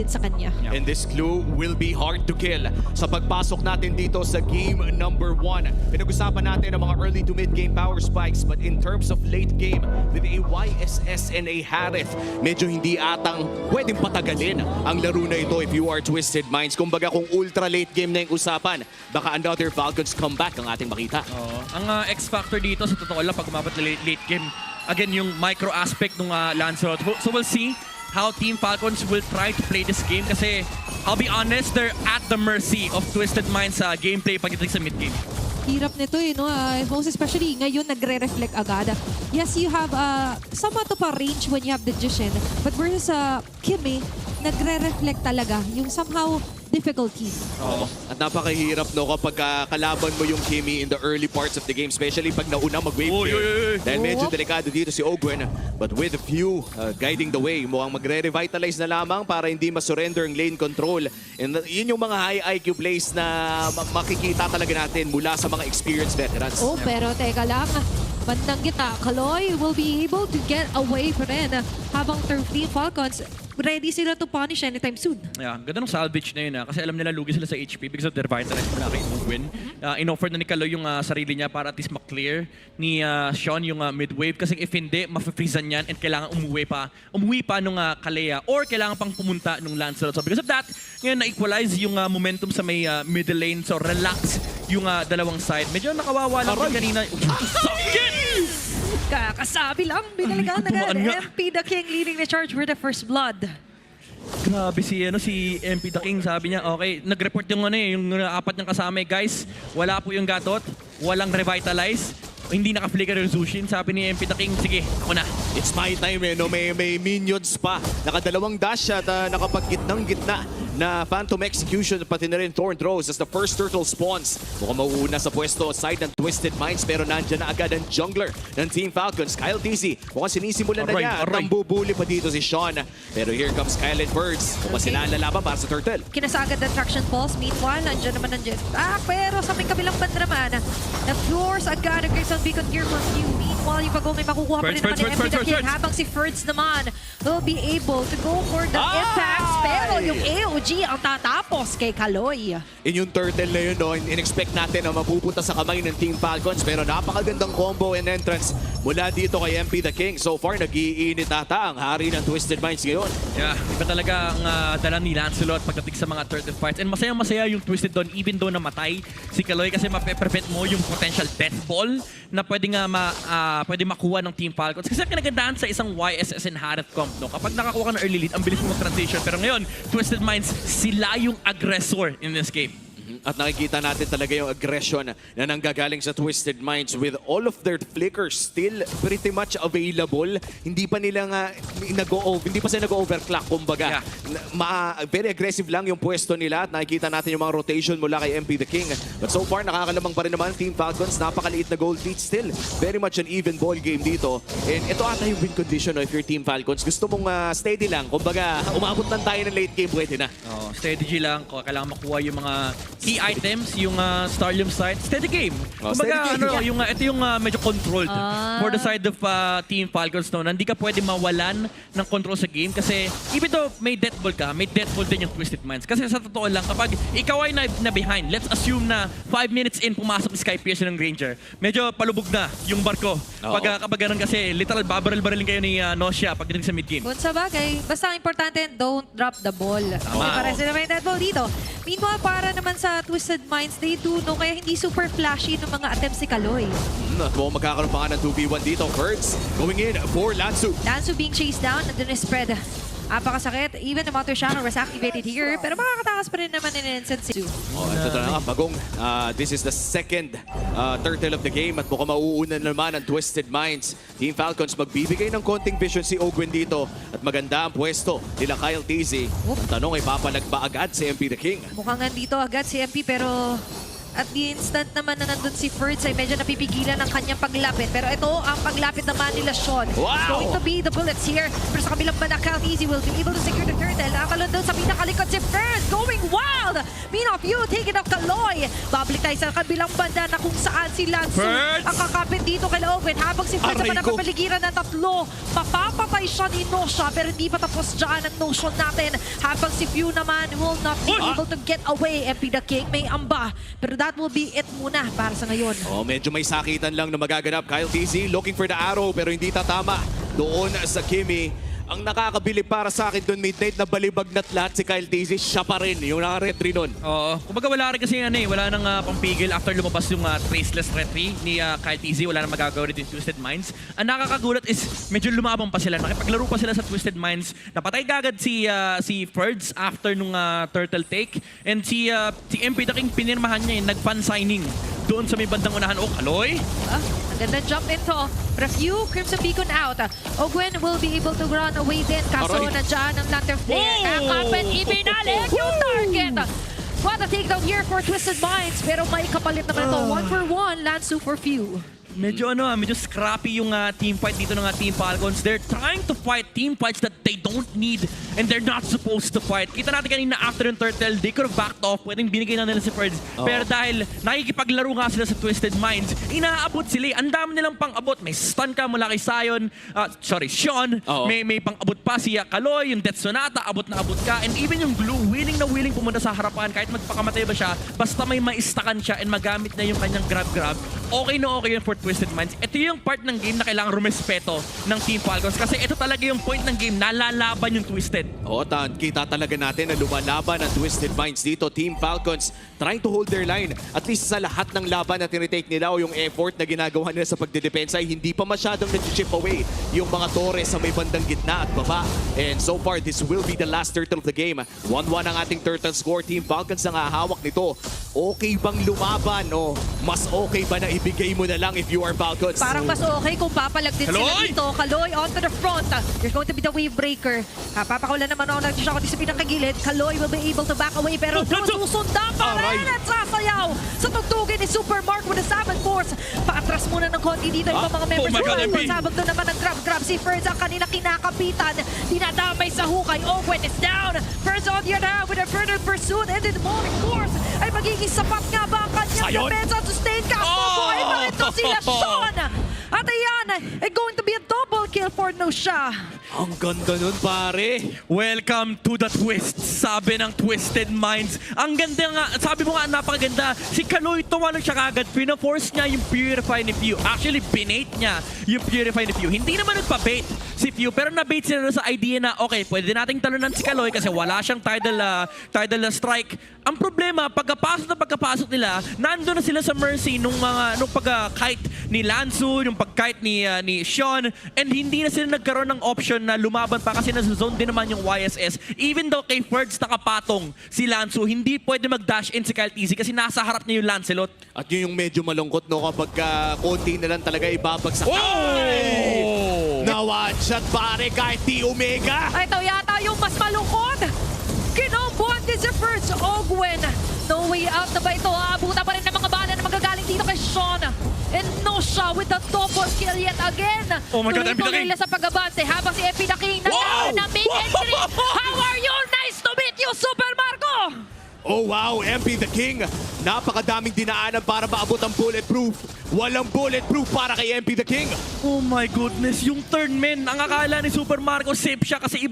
din sa kanya. And this clue will be hard to kill. Sa pagpasok natin dito sa game number 1, pinag-usapan natin ang mga early to mid-game power spikes, but in terms of late game, with a YSS and a Harith, medyo hindi atang pwedeng patagalin ang laro na ito if you are Twisted Minds. Kumbaga kung ultra late game na yung usapan, baka another Falcons comeback ang ating makita. Ang X-factor dito, sa totoo lang, pag umabot na late game, again, yung micro aspect ng Lancelot. So we'll see how Team Falcons will try to play this game kasi I'll be honest, they're at the mercy of Twisted Minds sa gameplay pagdating sa mid-game. Hirap nito no? Most especially ngayon nagre-reflect agad. Yes, you have somewhat of a range when you have the Jishin, but versus Kimi, nagre-reflect talaga yung somehow difficulty. At napakahirap kapag kalaban mo yung Kimi in the early parts of the game, especially pag nauna mag-wave clear. Dahil medyo delikado dito si Ogwen, but with a few guiding the way, mukhang magre-revitalize na lamang para hindi masurrender ang lane control. And yun yung mga high IQ plays na makikita talaga natin mula sa mga experienced veterans. Pero teka lang, bandang gitna, Kaloy will be able to get away pa rin habang Team Falcons ready sila to punish anytime soon. Yeah, ganda ng salvage na yun kasi alam nila lugi sila sa HP because of their vitalize mula kay Ogwen. In-offer na ni Kaloy yung sarili niya para at least ma-clear ni Sean yung mid-wave kasi if hindi, ma-freezan yan and kailangan umuwi pa nung Kalea or kailangan pang pumunta nung Lancelot. So because of that, ngayon na-equalize yung momentum sa may middle lane, so relax yung dalawang side. Medyo nakawawa lang din kanina. Kakasabi lang, binalikan agad. MP The King leading the charge for the first blood. Grabe si MP The King, sabi niya, okay, nag-report yung yung apat niyang kasama, guys, wala po yung gatot, walang revitalize, hindi naka-flicker yung Zushin. Sabi ni MP The King, sige, ako na. It's my time may minions pa. Nakadalawang dash at nakapag-gitnang-gitna na Phantom Execution pati na rin Thorn Throws as the first turtle spawns. Mukhang mauuna sa pwesto side ng Twisted Minds pero nandyan na agad ang jungler ng Team Falcons, Kyle TZ. Mukhang sinisimulan na niya. Nambubuli pa dito si Sean. Pero here comes Kyle and Birds. Mukhang sila ang lalaban para sa turtle. Kinasagad ng traction pulse. Meanwhile, nandyan naman ng jetpack. Pero sa may kabilang banda naman, of course, agad ang Crimson Beacon gear for you. Meanwhile, yung pag-go may makukuha pa rin naman ni MP The King. Habang si Ferds naman will be able to go for the impacts. Pero yung AOG ang tatapos kay Kaloy. Yung turtle na yun, in-expect natin na mapupunta sa kamay ng Team Falcons pero napakagandang combo and entrance mula dito kay MP The King. So far, nag-iinit ata ang hari ng Twisted Minds ngayon. Yeah, iba talaga ang dala ni Lancelot pagdating sa mga turtle fights. And masaya-masaya yung Twisted doon even though namatay si Kaloy kasi mape-prevent mo yung potential death ball na pwede makuha ng Team Falcons. Kasi ang kinagandahan sa isang YSS and Harith comp, kapag nakakuha ka ng early lead, ang bilis mo mag-transition. Pero ngayon, Twisted Minds, sila yung aggressor in this game. At nakikita natin talaga yung aggression na nanggagaling sa Twisted Minds with all of their flickers still pretty much available. Hindi pa sila nag-overclock, kumbaga. Yeah. Very aggressive lang yung pwesto nila at nakikita natin yung mga rotation mula kay MP The King. But so far, nakakalamang pa rin naman Team Falcons. Napakaliit na gold lead still. Very much an even ball game dito. And ito ata yung win condition if you're Team Falcons. Gusto mong steady lang. Kumbaga, umabot lang tayo ng late game, pwede na. Strategy lang. Kailangan makuha yung mga key items, yung Starlium side, steady game. Kumbaga, ito yung medyo controlled for the side of Team Falcons. Hindi ka pwede mawalan ng control sa game kasi even though may death ball ka, may death ball din yung Twisted Minds. Kasi sa totoo lang, kapag ikaw ay na behind, let's assume na 5 minutes in, pumasok si Skypiercer ng Ranger. Medyo palubog na yung barko. Kapag ganun kasi, literal, babaril-barilin kayo ni Nocia pagdating sa mid-game. Kung sa bagay, basta ang importante, don't drop the ball. Para sila may death ball dito. Meanwhile, para naman sa Twisted Minds, they do know, kaya hindi super flashy ng mga attempts si Kaloy. At mukhang magkakaroon pa nga ng 2v1 dito. Birds going in for Lansu. Lansu being chased down, nandun is spread. Napakasakit. Even the Mountain Shackle was activated here. Pero makakatakas pa rin naman in Instant Zoo. Ito na nga, Bagong. This is the second turtle of the game at mukhang mauuna naman ang Twisted Minds. Team Falcons magbibigay ng konting vision si Ogwen dito at maganda ang pwesto nila Kyle TZ. Ang tanong ay papalag ba agad si MP The King? Mukhang nandito agad si MP pero At the instant naman na nandun si Ferds ay medyo napipigilan ng kanyang paglapit. Pero ito ang paglapit naman nila Sean. Wow! It's going to be the bullets here. Pero sa kabilang banda, Calteezy will be able to secure the turtle. Nakalun doon sa pinakalikod si Ferds going wild! Mean of you taking out Kaloy. Babalik tayo sa kabilang banda na kung saan si Lansu Ferds! ang kakapit dito kay Owen. Habang si Ferds Aray naman ko. ang papaligiran ng tatlo. Mapapatay siya ni Nosha pero hindi pa tapos dyan ang notion natin. Habang si Few naman will not be able to get away. MP the King may amba. Pero that will be it muna para sa ngayon. Oh, medyo may sakitan lang na magaganap. Kyle TZ looking for the arrow pero hindi tatama. Doon sa Kimi. Ang nakakabili para sa akin doon, midnight na balibag na't lahat si Kyle TZ. Siya pa rin yung naka-retry nun. Oo. Kumbaga wala rin kasi wala nang pampigil after lumabas yung traceless retry ni Kyle TZ. Wala nang magagawa rin yung Twisted Minds. Ang nakakagulat is medyo lumabang pa sila. Nakipaglaro pa sila sa Twisted Minds. Napatay kagad si Ferds after nung turtle take. And si MP the King pinirmahan niya yung nag-fan signing doon sa may bandang unahan. Oh, Kaloy! Ang ganda jump into. Review, Crimson Beacon out. Ogwen will be able to run away din. Kaso Aray. nandiyan ang Lantern Flare. Kakapit, ibinalik yung target. What a takedown here for Twisted Minds. Pero may kapalit naman ito. 1-for-1, Lansu for Few. Medyo medyo scrappy yung team fight dito ng Team Falcons. They're trying to fight team fights that they don't need and they're not supposed to fight. Kita natin kanina after yung turtle, they could have backed off. Pwedeng binigay na nila si Ferds. Pero dahil nakikipaglaro nga sila sa Twisted Minds, inaabot sila. Ang dami nilang pang-abot. May stun ka mula kay Sion, Sean. Oo. May pang-abot pa si Kaloy, yung Death Sonata, abot na abot ka. And even yung Glue, willing na willing pumunta sa harapan kahit magpakamatay ba siya, basta may maistakan siya and magamit na yung kanyang grab-grab. Okay na okay yun for Twisted Minds. Ito yung part ng game na kailangan rumespeto ng Team Falcons kasi ito talaga yung point ng game na lalaban yung Twisted. Oo, kita talaga natin na lumalaban ang Twisted Minds dito. Team Falcons trying to hold their line. At least sa lahat ng laban na tinitake nila o yung effort na ginagawa nila sa pagdedepensa ay hindi pa masyadong nag-chip away yung mga torres sa may bandang gitna at baba. And so far, this will be the last turtle of the game. 1-1 ang ating turtle score. Team Falcons ang hahawak nito. Okay bang lumaban o mas okay ba na ibigay mo na lang if you are Falcons? Parang mas okay kung papalag din sila Kaloy! dito. Kaloy onto the front. You're going to be the wave breaker. Papakawalan naman ako ng siya sa pinakagilid. Kaloy will be able to back away pero susunda pa rin at sasayaw sa tugtugin ni Super Mark with the Salmon Force. Paatras muna ng konti dito yung mga members. Oh my God, MP. Sabag doon naman ang grab si Ferds ang kanina kinakapitan. Dinadamay sa hukay. Owen is down. Ferds on the other hand with a further pursuit and the demonic force ay magiging sapat nga ba ang kanyang Sayon! depensa to sustain ka? Buhay pa rin to sila Sean. At ayan, going to be a double kill for Nosha. Ang ganda nun, pare. Welcome to the twist, sabi ng Twisted Minds. Ang ganda nga, sabi mo nga napakaganda. Si Kaloy tumalon siya kagad, pina-force niya yung Purify ni Few. Actually, binate niya yung Purify ni Few. Hindi naman nagpa-bait si Few, pero na-bait sila sa idea na, okay, pwede nating talunan si Kaloy kasi wala siyang tidal strike. Ang problema, pagkapasok nila, nandun na sila sa mercy nung pagka-kite ni Lansu, yung pag-kite ni Sean, and hindi na sila nagkaroon ng option na lumaban pa kasi nasa zone din naman yung YSS. Even though kay Ferds nakapatong si Lansu, hindi pwede mag-dash in si Kyle TZ kasi nasa harap niya yung Lancelot. At yun yung medyo malungkot, no, kapag konti na lang talaga ibabagsak. Oh! Ay! Na-one-shot, pare, kahit di Omega. Ay, ito yata yung mas malungkot. Kinombuhan din si Ferds. Ogwen. No way out na ba ito? Abutan pa rin ng mga bala na magagaling dito kay Sean. And Nosha with the double kill yet again. Oh my God, MP the King. Nila sa pag-abante habang si MP the King Wow! na big entry. How are you? Nice to meet you, Super Marco! Oh wow, MP the King. Napakadaming dinaanan para maabot ang bulletproof. Walang bulletproof para kay MP the King. Oh my goodness, yung turn men, ang akala ni Super Marco safe siya kasi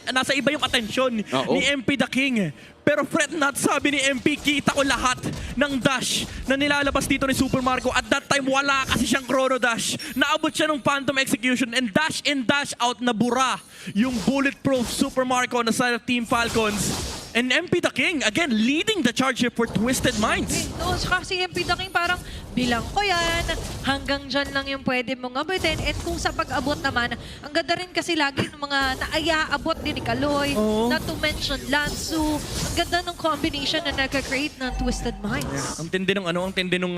nasa iba yung atensyon ni MP the King. Pero fret not, sabi ni MP, kita ko lahat ng dash na nilalabas dito ni Super Marco. At that time, wala kasi siyang chrono dash. Naabot siya ng Phantom Execution and dash in, dash out na bura yung bulletproof Super Marco na sa Team Falcons. And MP the King, again, leading the charge here for Twisted Minds. No, saka si MP the King parang bilang ko yan. Hanggang dyan lang yung pwede mong abutin. And kung sa pag-abot naman, ang ganda rin kasi lagi ng mga naaya-abot din ni Kaloy. Oo. Not to mention Lansu. Ang ganda ng combination na nagka-create ng Twisted Minds. Ang tindi ng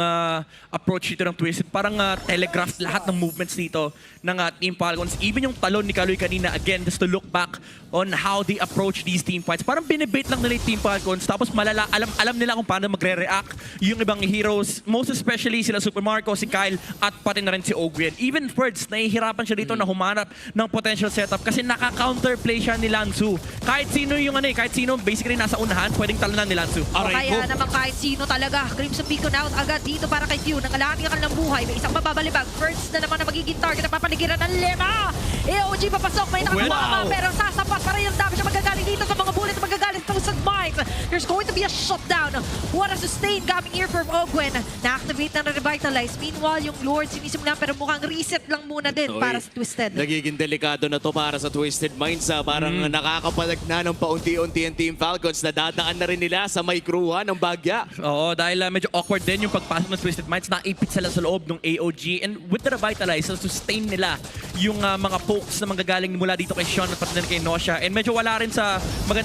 approach dito ng Twisted. Parang telegraph lahat ng movements dito ng Team Falcons. Even yung talon ni Kaloy kanina, again, just to look back on how they approach these team fights. Parang binibait lang nila yung Team Falcons. Tapos alam nila kung paano magre-react yung ibang heroes. Most especially sila Super Marco, si Kyle, at pati na rin si Ogwen. Even Ferds, nahihirapan siya dito na humanap ng potential setup kasi naka-counterplay siya ni Lansu. Kahit sino kahit sino basically nasa unahan, pwedeng talanan ni Lansu. O kaya naman kahit sino talaga. Crimson Beacon out agad dito para kay Q. Nangalahati ang kanilang buhay. May isang mababalibag. First na naman na magiging target na papaligiran ng 5. AOG papasok. May nakakuha pero sasapas pa rin ang damage na magagaling dito sa mga bullet na magagaling sa Minds. There's going to be a shutdown. What a sustain coming here from Ogwen. Na-activate na revitalize. Meanwhile, yung Lord sinisimulan pero mukhang reset lang muna din para sa Twisted. Nagiging delikado na to para sa Twisted Minds. Parang nakakapalag na ng paunti-unti ang Team Falcons. Nadadaan na rin nila sa may kruha ng bagya. Oo, dahil medyo awkward din yung pagpasok ng Twisted Minds. Naipit sila sa loob ng AOG. And with the revitalize, sustain nila yung mga pokes na manggagaling mula dito kay Sean at pati na kay Nosha. And medyo wala rin sa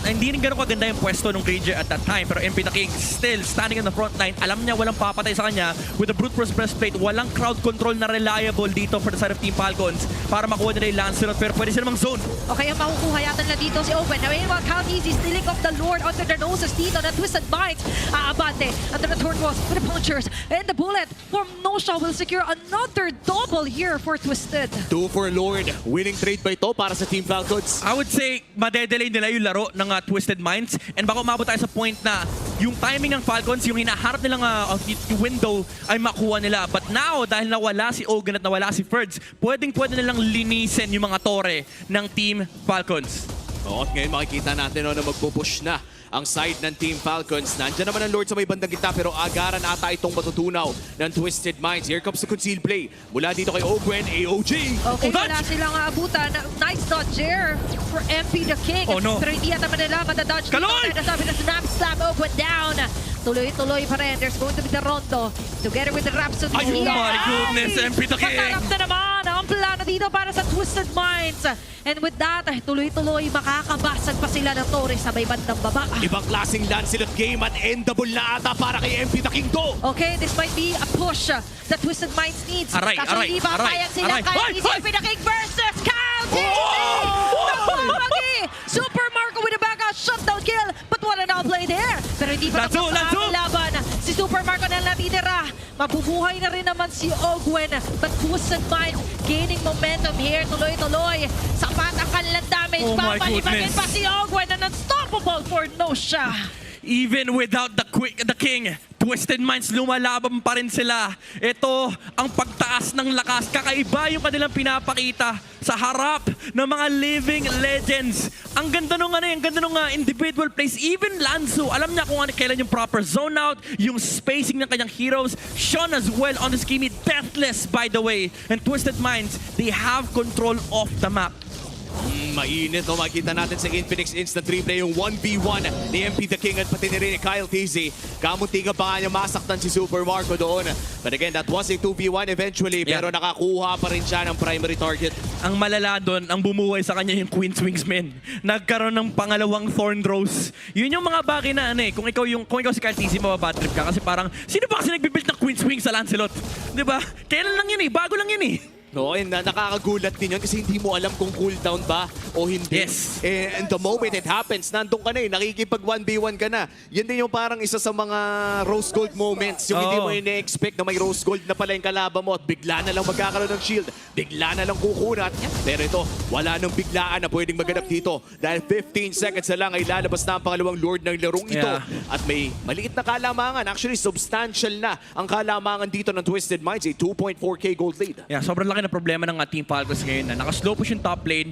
hindi rin gano'n kaganda yung pwesto ng Ranger at that time. Pero MP the King still standing on the front line. Alam niya walang papatay sa kanya with the Brute Force breastplate. Walang crowd control na reliable dito for the side of Team Falcons para makuha nila yung Lancelot. Pero pwede sila mang zone. Okay, ang makukuha yata na dito si Owen. Now, meanwhile, Count Easy stealing off the Lord under the noses dito na Twisted Minds. Abante under the turn walls for the punchers. And the bullet from Nosha will secure another double here for Twisted. 2 for Lord. Winning trade ba ito para sa Team Falcons? I would say, madedelay nila yung laro ng Twisted Minds. And baka umabot tayo sa point na yung timing ng Falcons, yung hinaharap nilang yung window ay makuha nila. But now, dahil nawala si Ogun at nawala si Ferds, pwede nilang linisin yung mga tore ng Team Falcons. Oo, at ngayon makikita natin na magpupush na ang side ng Team Falcons. Nandiyan naman ang Lord sa may bandang gitna pero agaran ata itong matutunaw ng Twisted Minds. Here comes the concealed play. Mula dito kay Ogwen, AOG. Okay, wala silang abutan. Nice dodge there for MP the King. Oh, no. Pero hindi yata manila madadodge. Kaloy! Nasabi na snap slam Ogwen down. Tuloy-tuloy pa rin. There's going to be the Rondo together with the Rhapsody. Ay, oh my goodness, MP the King! Patarap na naman ang plano dito para sa Twisted Minds. And with that, tuloy-tuloy makakabasag pa sila ng Torres sa may bandang baba. Ibang klaseng Lancelot game at endable na ata para kay MP the King to. Okay, this might be a push that Twisted Minds needs. Aray, Kaso aray, hindi ba aray, kayang sila aray. kaya Hoy, ni hoy! MP the King versus Kyle Oh! Napamagi! Super Marco with a back out shutdown kill. But what an outplay there. Pero hindi pa Lanzo, tapos sa Lanzo! aming laban. Si Super Marco na natitira. Mabubuhay na rin naman si Ogwen. But Twisted Minds gaining momentum here. Tuloy-tuloy. Sapat ang kanilang damage. Oh my Papalipagin goodness. pa si Ogwen na unstoppable for Nosha. Even without the King, Twisted Minds lumalaban pa rin sila. Ito ang pagtaas ng lakas. Kakaiba yung kanilang pinapakita sa harap ng mga living legends. Ang ganda nung individual plays. Even Lanzu, alam niya kung kailan yung proper zone out, yung spacing ng kanyang heroes. Sean as well on the scheme, deathless by the way. And Twisted Minds, they have control of the map. Mainit, no? Makikita natin sa Infinix Instant Replay yung 1v1 ni MP the King at pati na rin ni Kyle TZ. Kamuntiga pa nga niya masaktan si Super Marco doon. But again, that was a 2v1 eventually, pero nakakuha pa rin siya ng primary target. Ang malala doon, ang bumuhay sa kanya yung Queen's Wingsman. Nagkaroon ng pangalawang Thorn Rose. Yun yung mga bagay na kung ikaw si Kyle TZ, mababatrip ka. Kasi parang, sino ba kasi nagbibuild ng Queen's Wings sa Lancelot? Diba? Kailan lang yun bago lang yun No, and nakakagulat din yun kasi hindi mo alam kung cooldown ba o hindi. Yes. And the moment it happens, nandun ka na nakikipag 1v1 ka na. Yan din yung parang isa sa mga rose gold moments. Yung hindi mo ina-expect na may rose gold na pala yung kalaban mo at bigla na lang magkakaroon ng shield. Bigla na lang kukunat. Pero ito, wala nang biglaan na pwedeng maganap dito. Dahil 15 seconds na lang ay lalabas na ang pangalawang Lord ng larong ito. At may maliit na kalamangan. Actually, substantial na ang kalamangan dito ng Twisted Minds. A 2.4k gold lead. Yeah, sobrang laki na problema ng Team Falcons ngayon na nakaslow push yung top lane.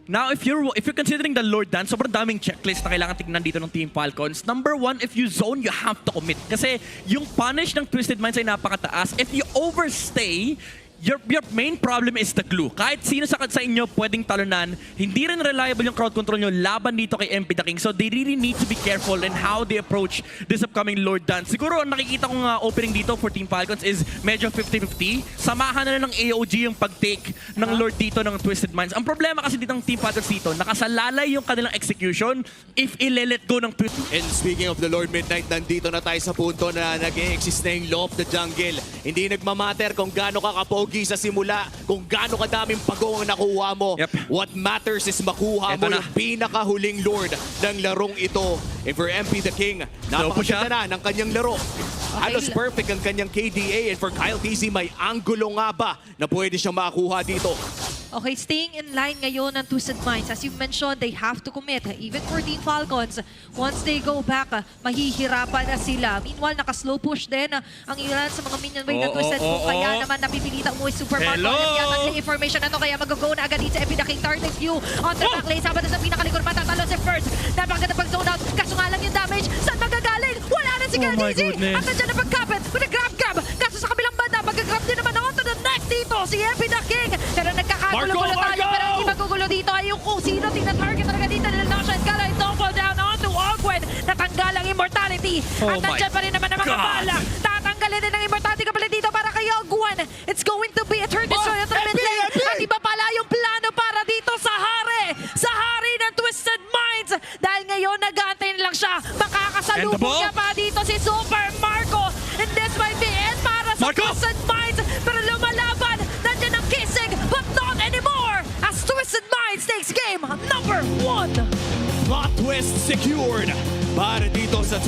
Now, if you're considering the Lord Dance, sobrang daming checklist na kailangan tignan dito ng Team Falcons. Number one, if you zone, you have to commit. Kasi yung punish ng Twisted Minds ay napakataas. If you overstay, your main problem is the glue. Kahit sino sa inyo pwedeng talunan, hindi rin reliable yung crowd control nyo laban dito kay MP The King. So they really need to be careful in how they approach this upcoming Lord Dance. Siguro ang nakikita kong opening dito for Team Falcons is medyo 50-50. Samahan na lang ng AOG yung pag-take ng Lord dito ng Twisted Minds. Ang problema kasi dito ng Team Falcons dito, nakasalalay yung kanilang execution if i-let go ng Twisted. And speaking of the Lord Midnight, nandito na tayo sa punto na nag-e-exist na yung law of the jungle. Hindi nagmamatter kung gaano ka kapogi sa simula, kung gaano kadaming pagong ang nakuha mo. Yep. What matters is makuha Eto mo na. yung pinakahuling Lord ng larong ito. And for MP The King, napakaganda na ng kanyang laro. Halos perfect ang kanyang KDA. And for Kyle KZ, may anggulo nga ba na pwede siyang makakuha dito? Okay, staying in line ngayon ng Twisted Minds. As you mentioned, they have to commit. Even for Team Falcons, once they go back, mahihirapan na sila. Meanwhile, naka-slow push din ang ilan sa mga minion wave ng Twisted. Kaya naman napipilita umuwi Super Marco. Alam yata ang information na to, kaya mag-go na agad dito sa MP The King. Target view on the back lane. Sama na sa pinakalikod, matatalo si First. Napakaganda pag-zone out. Kaso nga lang yung damage. Saan magagaling? Wala na si Oh my Kaldizi. goodness. At nandiyan na pag-capit. With a grab. Kaso sa kabilang banda, mag-grab din naman on to the next dito. Si MP The King. Pero nagkakagulo-gulo tayo. Pero hindi magugulo dito ay yung kung sino tina-target talaga dito nila Nasha at Kala. Double down onto Ogwen. Natanggal ang immortality. Oh At nandiyan pa rin naman ang mga God. bala. Tatanggalin din ang immortality kapalit dito para kay Ogwen. It's going to be a turn destroy at the mid lane. At iba pala yung plano para dito sa hari. Sa hari ng Twisted Minds. Dahil ngayon nag-aantay na lang siya. Makakasalubong niya pa dito si Super Marco. And this might be it para sa Marco! Twisted Minds. Pero lumalaban. Nandiyan ang kissing. But not anymore. As Twisted Minds takes game number 1. Plot twist secured para dito sa